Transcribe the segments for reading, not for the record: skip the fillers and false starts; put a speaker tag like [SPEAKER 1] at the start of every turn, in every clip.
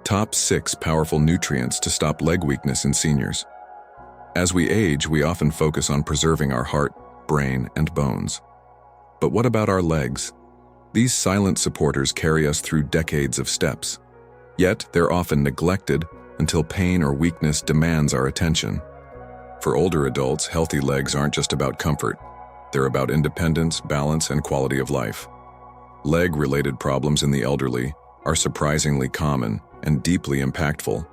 [SPEAKER 1] Top 6 powerful nutrients to stop leg weakness in seniors. As we age, we often focus on preserving our heart, brain, and bones. But what about our legs? These silent supporters carry us through decades of steps. Yet, they're often neglected until pain or weakness demands our attention. For older adults, healthy legs aren't just about comfort. They're about independence, balance, and quality of life. Leg-related problems in the elderly are surprisingly common and deeply impactful.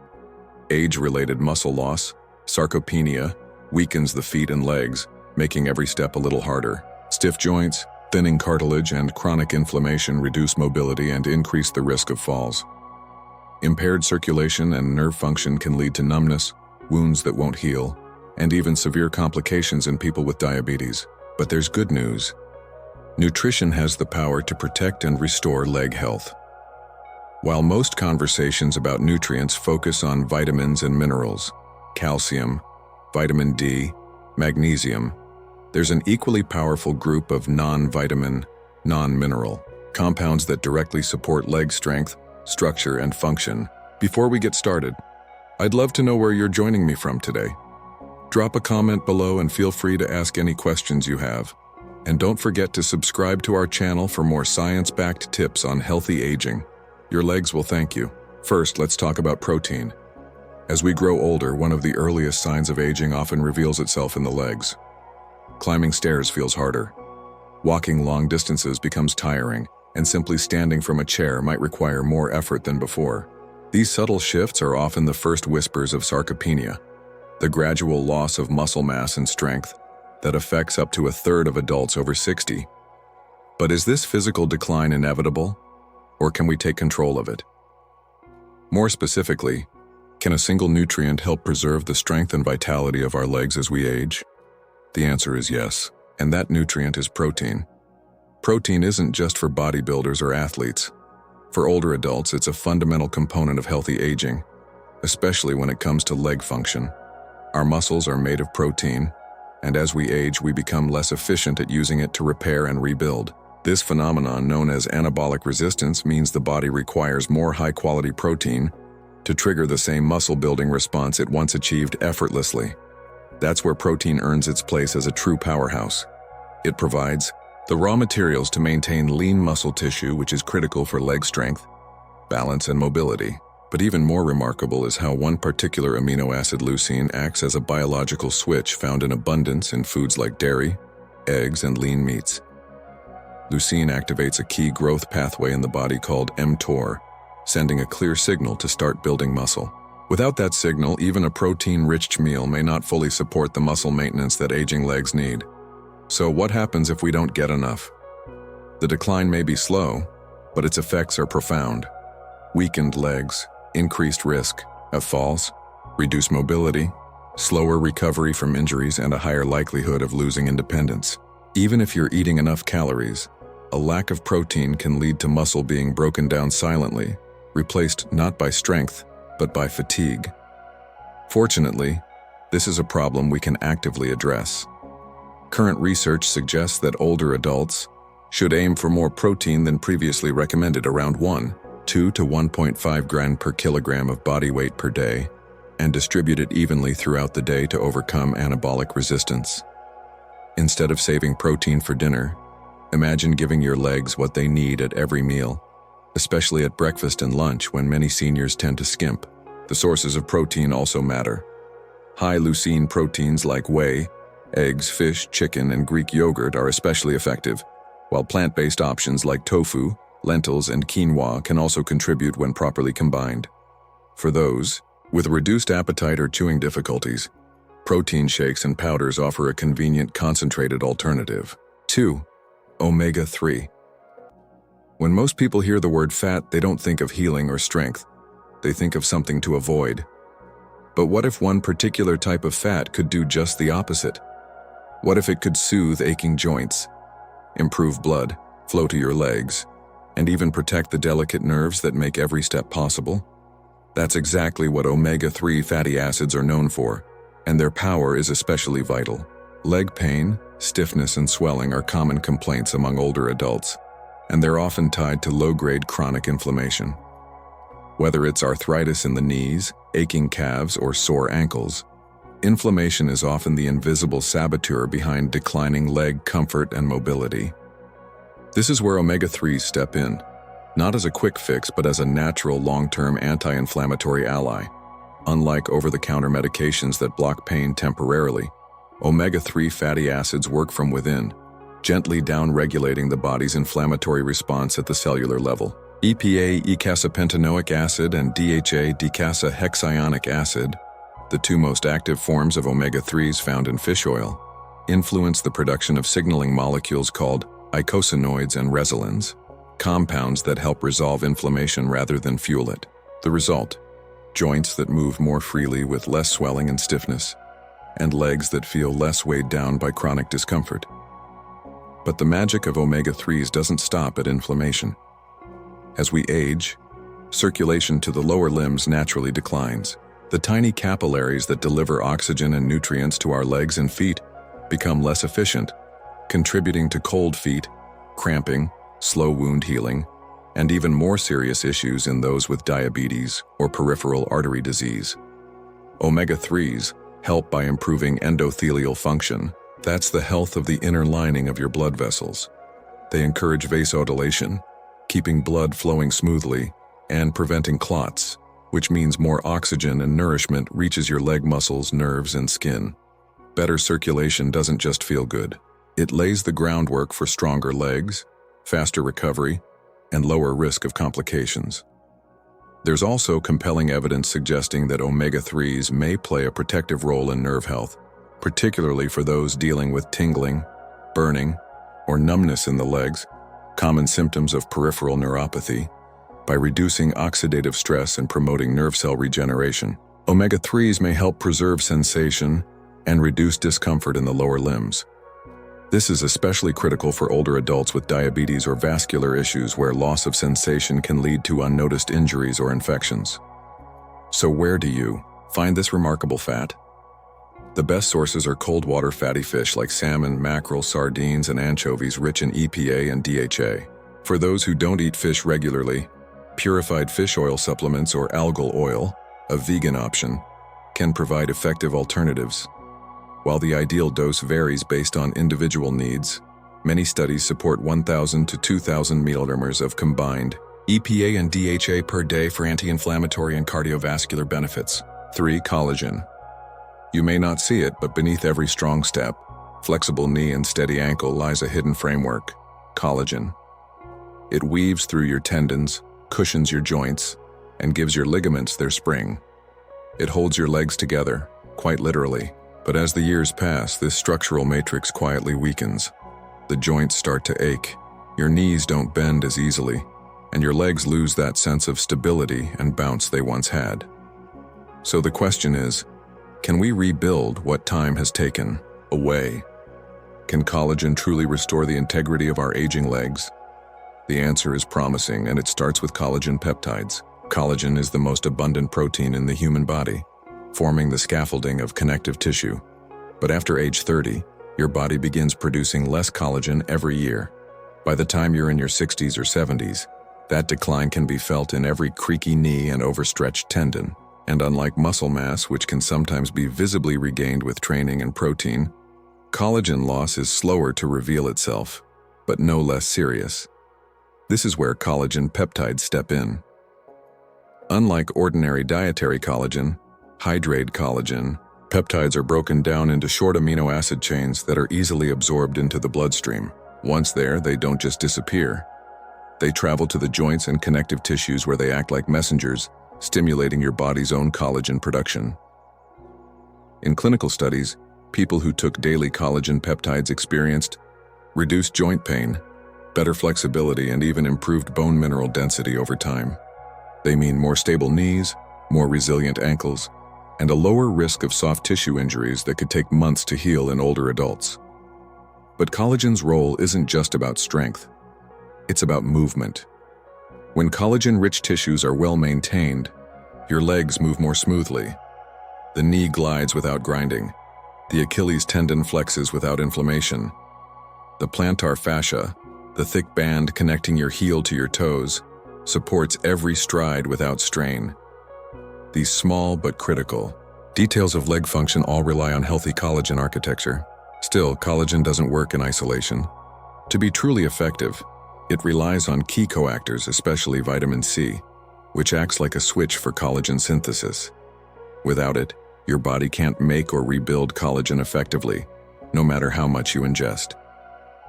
[SPEAKER 1] Age-related muscle loss, sarcopenia, weakens the feet and legs, making every step a little harder. Stiff joints, thinning cartilage, and chronic inflammation reduce mobility and increase the risk of falls. Impaired circulation and nerve function can lead to numbness, wounds that won't heal, and even severe complications in people with diabetes. But there's good news. Nutrition has the power to protect and restore leg health. While most conversations about nutrients focus on vitamins and minerals, calcium, vitamin D, magnesium, there's an equally powerful group of non-vitamin, non-mineral compounds that directly support leg strength, structure, and function. Before we get started, I'd love to know where you're joining me from today. Drop a comment below and feel free to ask any questions you have. And don't forget to subscribe to our channel for more science-backed tips on healthy aging. Your legs will thank you. First, let's talk about protein. As we grow older, one of the earliest signs of aging often reveals itself in the legs. Climbing stairs feels harder. Walking long distances becomes tiring, and simply standing from a chair might require more effort than before. These subtle shifts are often the first whispers of sarcopenia, the gradual loss of muscle mass and strength that affects up to a third of adults over 60. But is this physical decline inevitable, or can we take control of it? More specifically, can a single nutrient help preserve the strength and vitality of our legs as we age? The answer is yes, and that nutrient is protein. Protein isn't just for bodybuilders or athletes. For older adults, it's a fundamental component of healthy aging, especially when it comes to leg function. Our muscles are made of protein, and as we age, we become less efficient at using it to repair and rebuild. This phenomenon, known as anabolic resistance, means the body requires more high-quality protein to trigger the same muscle-building response it once achieved effortlessly. That's where protein earns its place as a true powerhouse. It provides the raw materials to maintain lean muscle tissue, which is critical for leg strength, balance, and mobility. But even more remarkable is how one particular amino acid, leucine, acts as a biological switch found in abundance in foods like dairy, eggs, and lean meats. Leucine activates a key growth pathway in the body called mTOR, sending a clear signal to start building muscle. Without that signal, even a protein-rich meal may not fully support the muscle maintenance that aging legs need. So what happens if we don't get enough? The decline may be slow, but its effects are profound. Weakened legs, increased risk of falls, reduced mobility, slower recovery from injuries, and a higher likelihood of losing independence. Even if you're eating enough calories, a lack of protein can lead to muscle being broken down silently, replaced not by strength, but by fatigue. Fortunately, this is a problem we can actively address. Current research suggests that older adults should aim for more protein than previously recommended, around 2 to 1.5 grams per kilogram of body weight per day, and distribute it evenly throughout the day to overcome anabolic resistance. Instead of saving protein for dinner, imagine giving your legs what they need at every meal, especially at breakfast and lunch when many seniors tend to skimp. The sources of protein also matter. High leucine proteins like whey, eggs, fish, chicken, and Greek yogurt are especially effective, while plant-based options like tofu, lentils, and quinoa can also contribute when properly combined. For those with reduced appetite or chewing difficulties, protein shakes and powders offer a convenient concentrated alternative. 2. Omega-3. When most people hear the word fat, they don't think of healing or strength. They think of something to avoid. But what if one particular type of fat could do just the opposite? What if it could soothe aching joints, improve blood flow to your legs, and even protect the delicate nerves that make every step possible? That's exactly what omega-3 fatty acids are known for, and their power is especially vital. Leg pain, stiffness, and swelling are common complaints among older adults, and they're often tied to low-grade chronic inflammation. Whether it's arthritis in the knees, aching calves, or sore ankles, inflammation is often the invisible saboteur behind declining leg comfort and mobility. This is where omega-3s step in, not as a quick fix but as a natural long-term anti-inflammatory ally. Unlike over-the-counter medications that block pain temporarily, omega-3 fatty acids work from within, gently down-regulating the body's inflammatory response at the cellular level. EPA, eicosapentaenoic acid, and DHA, docosahexaenoic acid, the two most active forms of omega-3s found in fish oil, influence the production of signaling molecules called eicosanoids and resins, compounds that help resolve inflammation rather than fuel it. The result: joints that move more freely with less swelling and stiffness, and legs that feel less weighed down by chronic discomfort. But the magic of omega-3s doesn't stop at inflammation. As we age, circulation to the lower limbs naturally declines. The tiny capillaries that deliver oxygen and nutrients to our legs and feet become less efficient, contributing to cold feet, cramping, slow wound healing, and even more serious issues in those with diabetes or peripheral artery disease. Omega-3s help by improving endothelial function. That's the health of the inner lining of your blood vessels. They encourage vasodilation, keeping blood flowing smoothly, and preventing clots, which means more oxygen and nourishment reaches your leg muscles, nerves, and skin. Better circulation doesn't just feel good. It lays the groundwork for stronger legs, faster recovery, and lower risk of complications. There's also compelling evidence suggesting that omega-3s may play a protective role in nerve health, particularly for those dealing with tingling, burning, or numbness in the legs, common symptoms of peripheral neuropathy. By reducing oxidative stress and promoting nerve cell regeneration, omega-3s may help preserve sensation and reduce discomfort in the lower limbs. This is especially critical for older adults with diabetes or vascular issues where loss of sensation can lead to unnoticed injuries or infections. So where do you find this remarkable fat? The best sources are cold water fatty fish like salmon, mackerel, sardines, and anchovies rich in EPA and DHA. For those who don't eat fish regularly, purified fish oil supplements or algal oil, a vegan option, can provide effective alternatives. While the ideal dose varies based on individual needs, many studies support 1,000 to 2,000 milliliters of combined EPA and DHA per day for anti-inflammatory and cardiovascular benefits. 3. Collagen. You may not see it, but beneath every strong step, flexible knee, and steady ankle lies a hidden framework: collagen. It weaves through your tendons, cushions your joints, and gives your ligaments their spring. It holds your legs together, quite literally. But as the years pass, this structural matrix quietly weakens. The joints start to ache, your knees don't bend as easily, and your legs lose that sense of stability and bounce they once had. So the question is, can we rebuild what time has taken away? Can collagen truly restore the integrity of our aging legs? The answer is promising, and it starts with collagen peptides. Collagen is the most abundant protein in the human body, forming the scaffolding of connective tissue. But after age 30, your body begins producing less collagen every year. By the time you're in your 60s or 70s, that decline can be felt in every creaky knee and overstretched tendon. And unlike muscle mass, which can sometimes be visibly regained with training and protein, collagen loss is slower to reveal itself, but no less serious. This is where collagen peptides step in. Unlike ordinary dietary collagen, hydrate collagen, peptides are broken down into short amino acid chains that are easily absorbed into the bloodstream. Once there, they don't just disappear. They travel to the joints and connective tissues where they act like messengers, stimulating your body's own collagen production. In clinical studies, people who took daily collagen peptides experienced reduced joint pain, better flexibility, and even improved bone mineral density over time. They mean more stable knees, more resilient ankles, and a lower risk of soft tissue injuries that could take months to heal in older adults. But collagen's role isn't just about strength. It's about movement. When collagen-rich tissues are well maintained, your legs move more smoothly. The knee glides without grinding. The Achilles tendon flexes without inflammation. The plantar fascia, the thick band connecting your heel to your toes, supports every stride without strain. These small but critical details of leg function all rely on healthy collagen architecture. Still, collagen doesn't work in isolation. To be truly effective, it relies on key coactors, especially vitamin C, which acts like a switch for collagen synthesis. Without it, your body can't make or rebuild collagen effectively, no matter how much you ingest.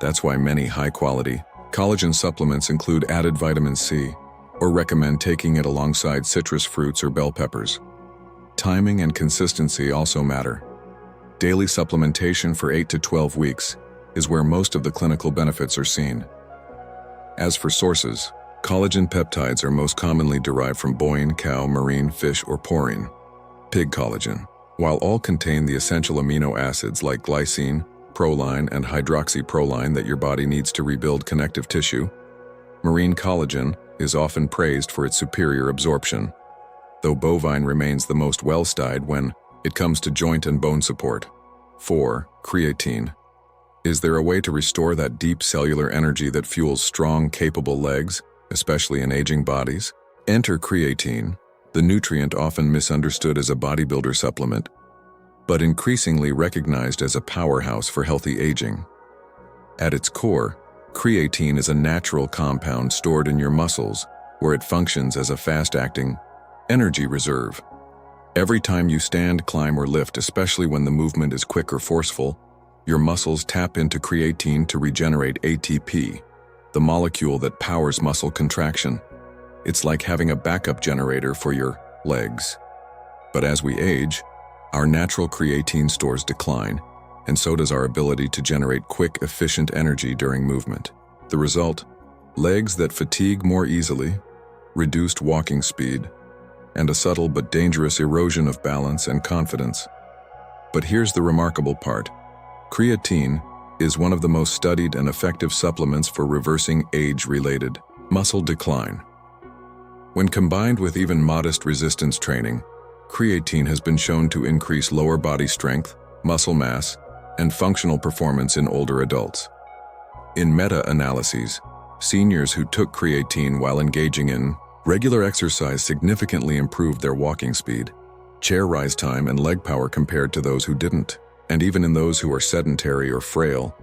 [SPEAKER 1] That's why many high-quality collagen supplements include added vitamin C or recommend taking it alongside citrus fruits or bell peppers. Timing and consistency also matter. Daily supplementation for 8 to 12 weeks is where most of the clinical benefits are seen. As for sources, collagen peptides are most commonly derived from bovine, cow, marine, fish, or porcine. Pig collagen. While all contain the essential amino acids like glycine, proline, and hydroxyproline that your body needs to rebuild connective tissue, marine collagen is often praised for its superior absorption, though bovine remains the most well-studied when it comes to joint and bone support. 4. Creatine. Is there a way to restore that deep cellular energy that fuels strong, capable legs, especially in aging bodies? Enter creatine, the nutrient often misunderstood as a bodybuilder supplement, but increasingly recognized as a powerhouse for healthy aging. At its core, creatine is a natural compound stored in your muscles, where it functions as a fast-acting energy reserve. Every time you stand, climb, or lift, especially when the movement is quick or forceful, your muscles tap into creatine to regenerate ATP, the molecule that powers muscle contraction. It's like having a backup generator for your legs. But as we age, our natural creatine stores decline, and so does our ability to generate quick, efficient energy during movement. The result? Legs that fatigue more easily, reduced walking speed, and a subtle but dangerous erosion of balance and confidence. But here's the remarkable part. Creatine is one of the most studied and effective supplements for reversing age-related muscle decline. When combined with even modest resistance training, creatine has been shown to increase lower body strength, muscle mass, and functional performance in older adults. In meta-analyses, seniors who took creatine while engaging in regular exercise significantly improved their walking speed, chair rise time, and leg power compared to those who didn't. And even in those who are sedentary or frail,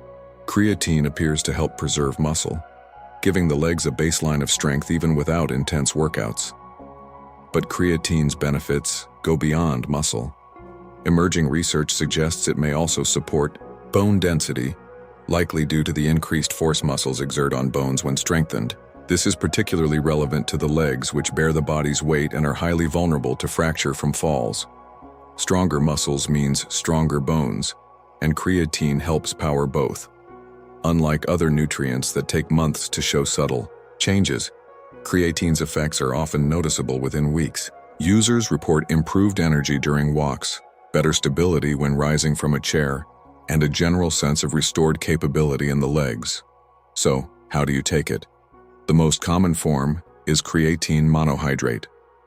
[SPEAKER 1] creatine appears to help preserve muscle, giving the legs a baseline of strength even without intense workouts. But creatine's benefits go beyond muscle. Emerging research suggests it may also support bone density, likely due to the increased force muscles exert on bones when strengthened. This is particularly relevant to the legs, which bear the body's weight and are highly vulnerable to fracture from falls. Stronger muscles means stronger bones, and creatine helps power both. Unlike other nutrients that take months to show subtle changes, creatine's effects are often noticeable within weeks. Users report improved energy during walks, better stability when rising from a chair, and a general sense of restored capability in the legs. So, how do you take it? The most common form is creatine monohydrate,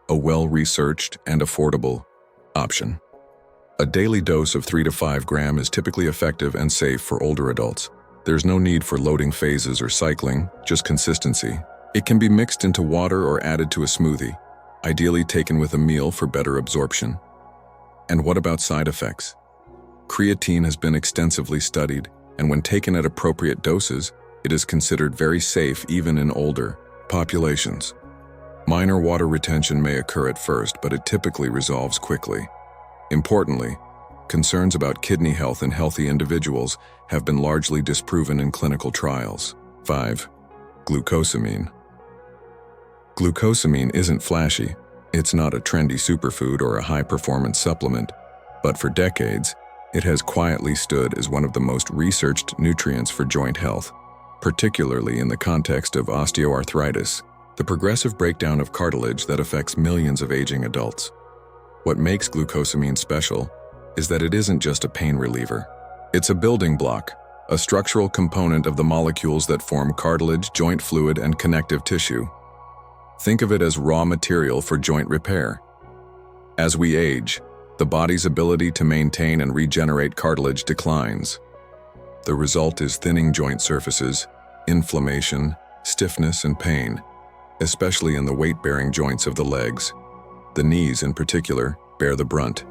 [SPEAKER 1] a well-researched and affordable option. A daily dose of 3 to 5 grams is typically effective and safe for older adults. There's no need for loading phases or cycling, just consistency. It can be mixed into water or added to a smoothie, ideally taken with a meal for better absorption. And what about side effects? Creatine has been extensively studied, and when taken at appropriate doses, it is considered very safe even in older populations. Minor water retention may occur at first, but it typically resolves quickly. Importantly, concerns about kidney health in healthy individuals have been largely disproven in clinical trials. 5. Glucosamine. Glucosamine isn't flashy. It's not a trendy superfood or a high-performance supplement, but for decades, it has quietly stood as one of the most researched nutrients for joint health, particularly in the context of osteoarthritis, the progressive breakdown of cartilage that affects millions of aging adults. What makes glucosamine special is that it isn't just a pain reliever. It's a building block, a structural component of the molecules that form cartilage, joint fluid, and connective tissue. Think of it as raw material for joint repair. As we age, the body's ability to maintain and regenerate cartilage declines. The result is thinning joint surfaces, inflammation, stiffness, and pain, especially in the weight-bearing joints of the legs. The knees, in particular, bear the brunt.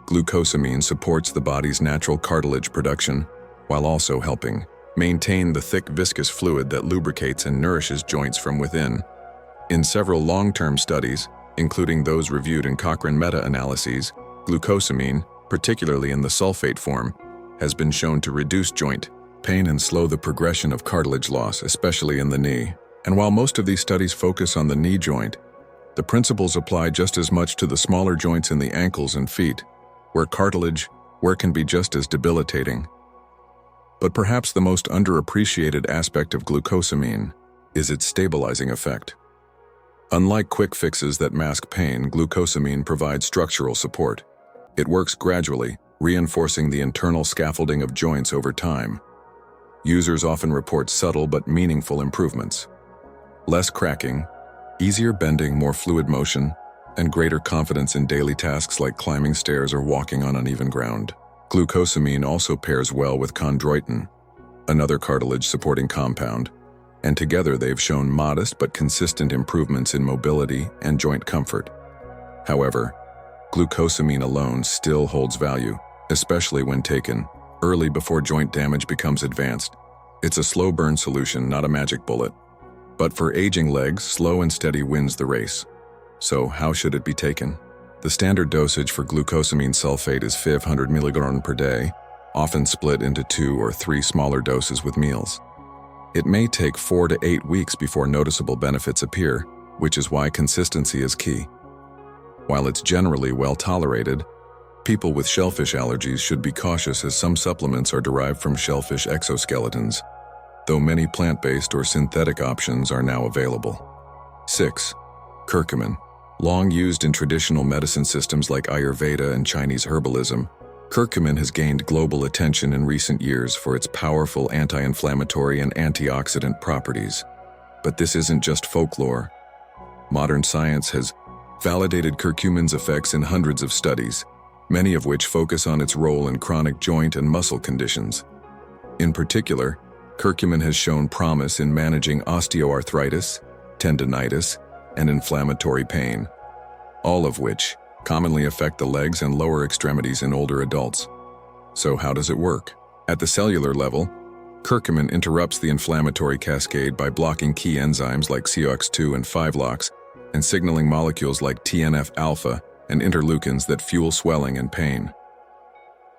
[SPEAKER 1] Glucosamine supports the body's natural cartilage production, while also helping maintain the thick viscous fluid that lubricates and nourishes joints from within. In several long-term studies, including those reviewed in Cochrane meta-analyses, glucosamine, particularly in the sulfate form, has been shown to reduce joint pain and slow the progression of cartilage loss, especially in the knee. And while most of these studies focus on the knee joint, the principles apply just as much to the smaller joints in the ankles and feet, where cartilage can be just as debilitating. But perhaps the most underappreciated aspect of glucosamine is its stabilizing effect. Unlike quick fixes that mask pain, glucosamine provides structural support. It works gradually, reinforcing the internal scaffolding of joints over time. Users often report subtle but meaningful improvements. Less cracking, easier bending, more fluid motion, and greater confidence in daily tasks like climbing stairs or walking on uneven ground. Glucosamine also pairs well with chondroitin, another cartilage-supporting compound, and together they've shown modest but consistent improvements in mobility and joint comfort. However, glucosamine alone still holds value, especially when taken early before joint damage becomes advanced. It's a slow-burn solution, not a magic bullet. But for aging legs, slow and steady wins the race. So how should it be taken? The standard dosage for glucosamine sulfate is 500 mg per day, often split into 2 or 3 smaller doses with meals. It may take 4 to 8 weeks before noticeable benefits appear, which is why consistency is key. While it's generally well tolerated, people with shellfish allergies should be cautious as some supplements are derived from shellfish exoskeletons, though many plant-based or synthetic options are now available. 6. Curcumin. Long used in traditional medicine systems like Ayurveda and Chinese herbalism, curcumin has gained global attention in recent years for its powerful anti-inflammatory and antioxidant properties. But this isn't just folklore. Modern science has validated curcumin's effects in hundreds of studies, many of which focus on its role in chronic joint and muscle conditions. In particular, curcumin has shown promise in managing osteoarthritis, tendinitis, and inflammatory pain, all of which commonly affect the legs and lower extremities in older adults. So how does it work? At the cellular level, curcumin interrupts the inflammatory cascade by blocking key enzymes like COX-2 and 5-LOX and signaling molecules like TNF-alpha and interleukins that fuel swelling and pain.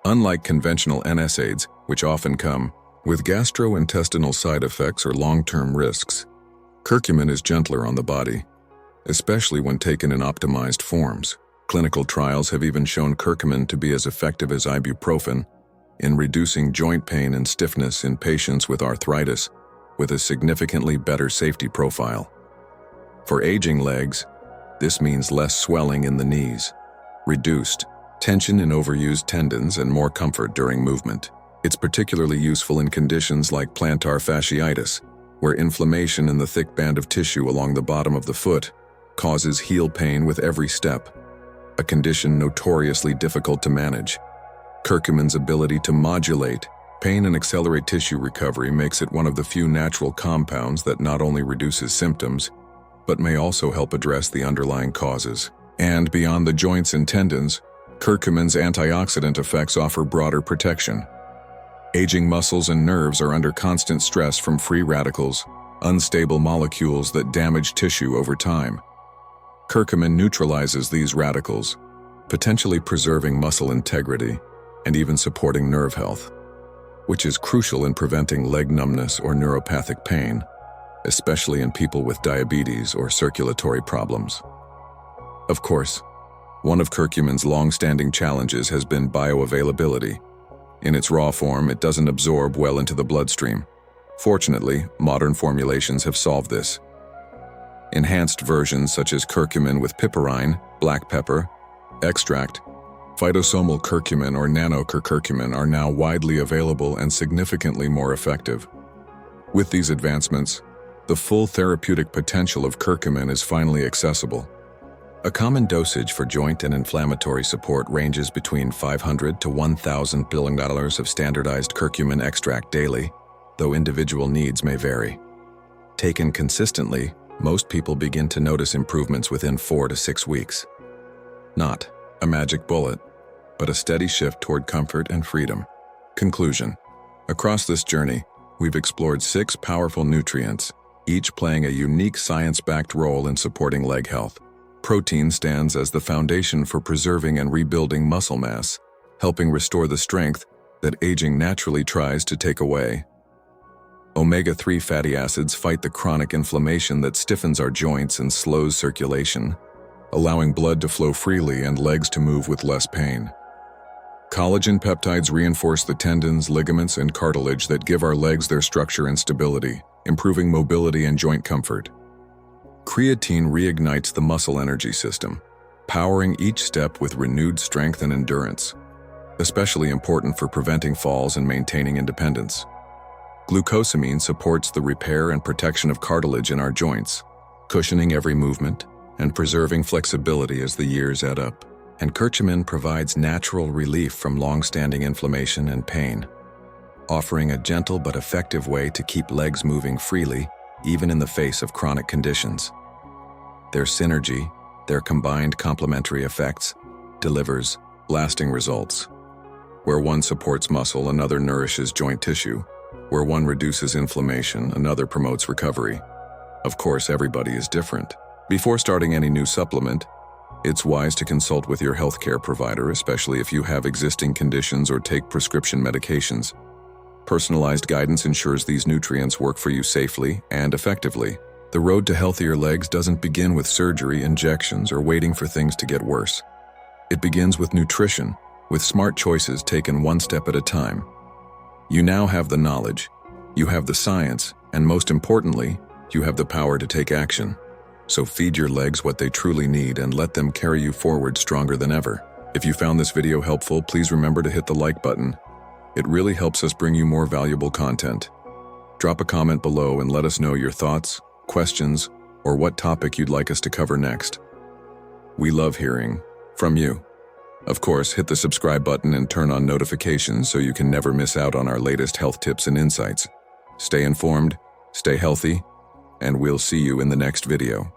[SPEAKER 1] Unlike conventional NSAIDs, which often come with gastrointestinal side effects or long-term risks, curcumin is gentler on the body, especially when taken in optimized forms. Clinical trials have even shown curcumin to be as effective as ibuprofen in reducing joint pain and stiffness in patients with arthritis, with a significantly better safety profile. For aging legs, this means less swelling in the knees, reduced tension in overused tendons, and more comfort during movement. It's particularly useful in conditions like plantar fasciitis, where inflammation in the thick band of tissue along the bottom of the foot causes heel pain with every step, a condition notoriously difficult to manage. Curcumin's ability to modulate pain and accelerate tissue recovery makes it one of the few natural compounds that not only reduces symptoms, but may also help address the underlying causes. And beyond the joints and tendons, curcumin's antioxidant effects offer broader protection. Aging muscles and nerves are under constant stress from free radicals, unstable molecules that damage tissue over time. Curcumin neutralizes these radicals, potentially preserving muscle integrity and even supporting nerve health, which is crucial in preventing leg numbness or neuropathic pain, especially in people with diabetes or circulatory problems. Of course, one of curcumin's long-standing challenges has been bioavailability. In its raw form, it doesn't absorb well into the bloodstream. Fortunately, modern formulations have solved this. Enhanced versions such as curcumin with piperine, black pepper, extract, phytosomal curcumin or nanocurcumin are now widely available and significantly more effective. With these advancements, the full therapeutic potential of curcumin is finally accessible. A common dosage for joint and inflammatory support ranges between 500 to 1,000 mg of standardized curcumin extract daily, though individual needs may vary. Taken consistently, Most people begin to notice improvements within 4 to 6 weeks. Not a magic bullet, but a steady shift toward comfort and freedom. Conclusion. Across this journey, we've explored 6 powerful nutrients, each playing a unique science-backed role in supporting leg health. Protein stands as the foundation for preserving and rebuilding muscle mass, helping restore the strength that aging naturally tries to take away. Omega-3 fatty acids fight the chronic inflammation that stiffens our joints and slows circulation, allowing blood to flow freely and legs to move with less pain. Collagen peptides reinforce the tendons, ligaments, and cartilage that give our legs their structure and stability, improving mobility and joint comfort. Creatine reignites the muscle energy system, powering each step with renewed strength and endurance, especially important for preventing falls and maintaining independence. Glucosamine supports the repair and protection of cartilage in our joints, cushioning every movement and preserving flexibility as the years add up. And curcumin provides natural relief from long-standing inflammation and pain, offering a gentle but effective way to keep legs moving freely, even in the face of chronic conditions. Their synergy, their combined complementary effects, delivers lasting results. Where one supports muscle, another nourishes joint tissue. Where one reduces inflammation, another promotes recovery. Of course, everybody is different. Before starting any new supplement, it's wise to consult with your healthcare provider, especially if you have existing conditions or take prescription medications. Personalized guidance ensures these nutrients work for you safely and effectively. The road to healthier legs doesn't begin with surgery, injections, or waiting for things to get worse. It begins with nutrition, with smart choices taken one step at a time. You now have the knowledge, you have the science, and most importantly, you have the power to take action. So feed your legs what they truly need and let them carry you forward stronger than ever. If you found this video helpful, please remember to hit the like button. It really helps us bring you more valuable content. Drop a comment below and let us know your thoughts, questions, or what topic you'd like us to cover next. We love hearing from you. Of course, hit the subscribe button and turn on notifications so you can never miss out on our latest health tips and insights. Stay informed, stay healthy, and we'll see you in the next video.